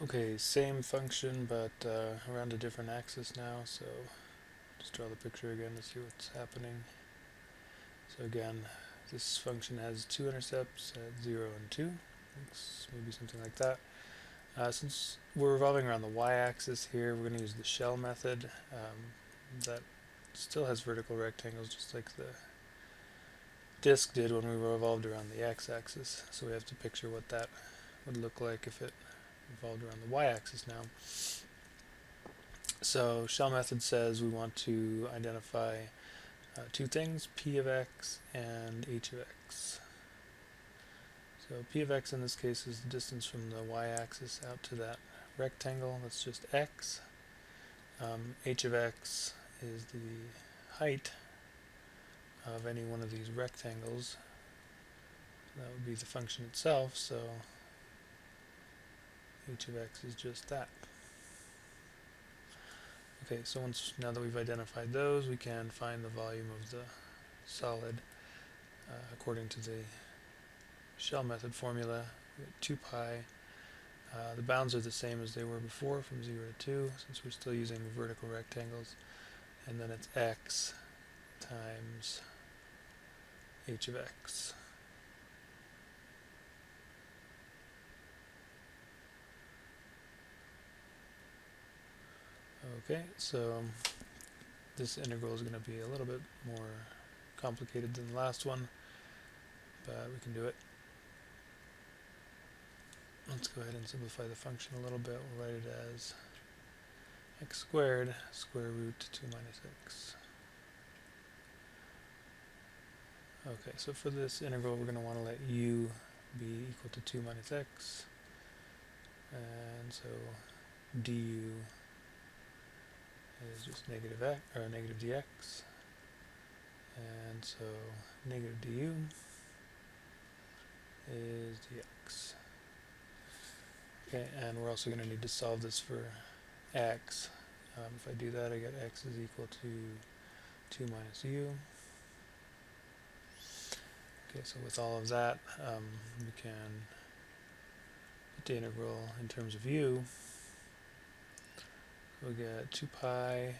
Okay, same function, but around a different axis now, so just draw the picture again to see what's happening. So again, this function has two intercepts at 0 and 2, maybe something like that. Since we're revolving around the y-axis here, we're going to use the shell method. That still has vertical rectangles, just like the disk did when we revolved around the x-axis. So we have to picture what that would look like if it revolved around the y-axis now. So shell method says we want to identify two things, p of x and h of x. So p of x in this case is the distance from the y-axis out to that rectangle. That's just x. H of x is the height of any one of these rectangles. That would be the function itself, so h of x is just that. Okay, so now that we've identified those, we can find the volume of the solid according to the shell method formula. 2 pi. The bounds are the same as they were before, from 0 to 2, since we're still using vertical rectangles. And then it's x times h of x. Okay, so this integral is going to be a little bit more complicated than the last one, but we can do it. Let's go ahead and simplify the function a little bit. We'll write it as x squared square root 2 minus x. Okay, so for this integral, we're going to want to let u be equal to 2 minus x, and so du is just negative x, or negative dx, and so negative du is dx. Okay, and we're also going to need to solve this for x. If I do that, I get x is equal to 2 minus u. Okay, so with all of that, we can put the integral in terms of u. We'll get 2 pi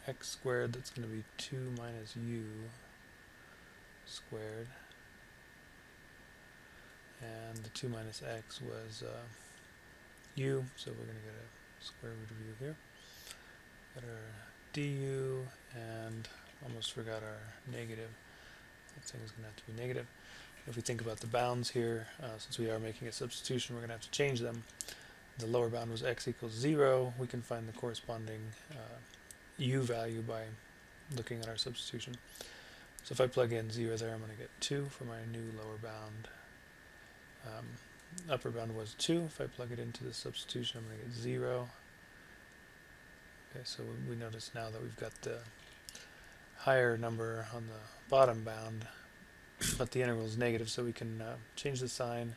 x squared, that's going to be 2 minus u squared. And the 2 minus x was u, so we're going to get a square root of u here. Got our du, and almost forgot our negative. That thing's going to have to be negative. If we think about the bounds here, since we are making a substitution, we're going to have to change them. The lower bound was x equals 0. We can find the corresponding u value by looking at our substitution. So if I plug in 0 there, I'm going to get 2 for my new lower bound. Upper bound was 2. If I plug it into the substitution, I'm going to get 0. Okay, so we notice now that we've got the higher number on the bottom bound, but the integral is negative, so we can change the sign,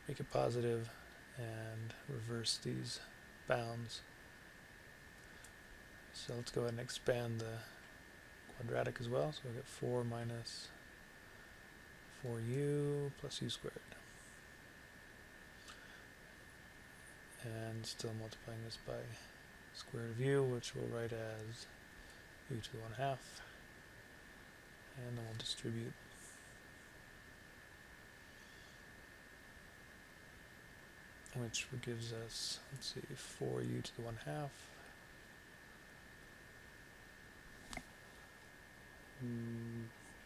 make it positive, and reverse these bounds. So let's go ahead and expand the quadratic as well. So we get 4 minus 4u plus u squared. And still multiplying this by square root of u, which we'll write as u to the 1/2. And then we'll distribute. Which gives us, let's see, 4u to the 1/2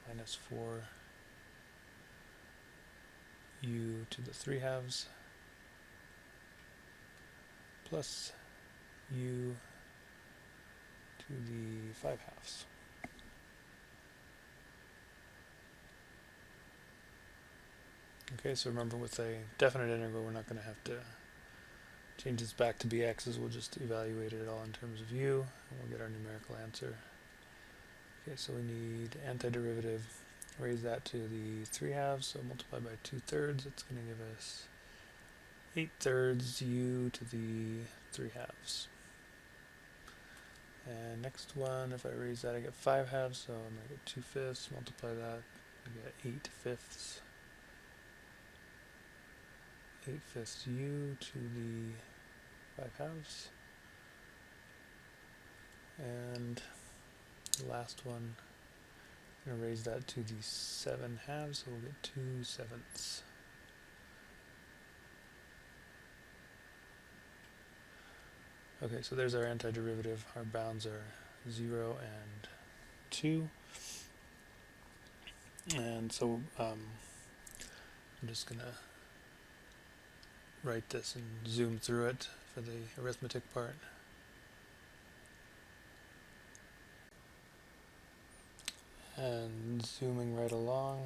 minus 4u to the 3/2 plus u to the 5/2. Okay, so remember, with a definite integral, we're not going to have to change this back to bx's. We'll just evaluate it all in terms of u, and we'll get our numerical answer. Okay, so we need antiderivative. Raise that to the 3/2, so multiply by 2/3. It's going to give us 8/3 u to the 3/2. And next one, if I raise that, I get 5/2, so I'm going to get 2/5. Multiply that, I get 8/5. 8/5 u to the 5 halves. And the last one, I'm going to raise that to the 7 halves, so we'll get 2 sevenths. Okay, so there's our antiderivative. Our bounds are 0 and 2. And so I'm just going to write this and zoom through it for the arithmetic part. And zooming right along,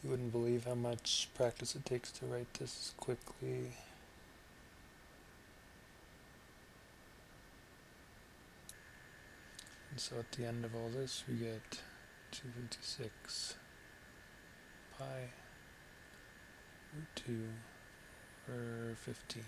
you wouldn't believe how much practice it takes to write this quickly. And so at the end of all this, we get 256 pi root 2 over 15.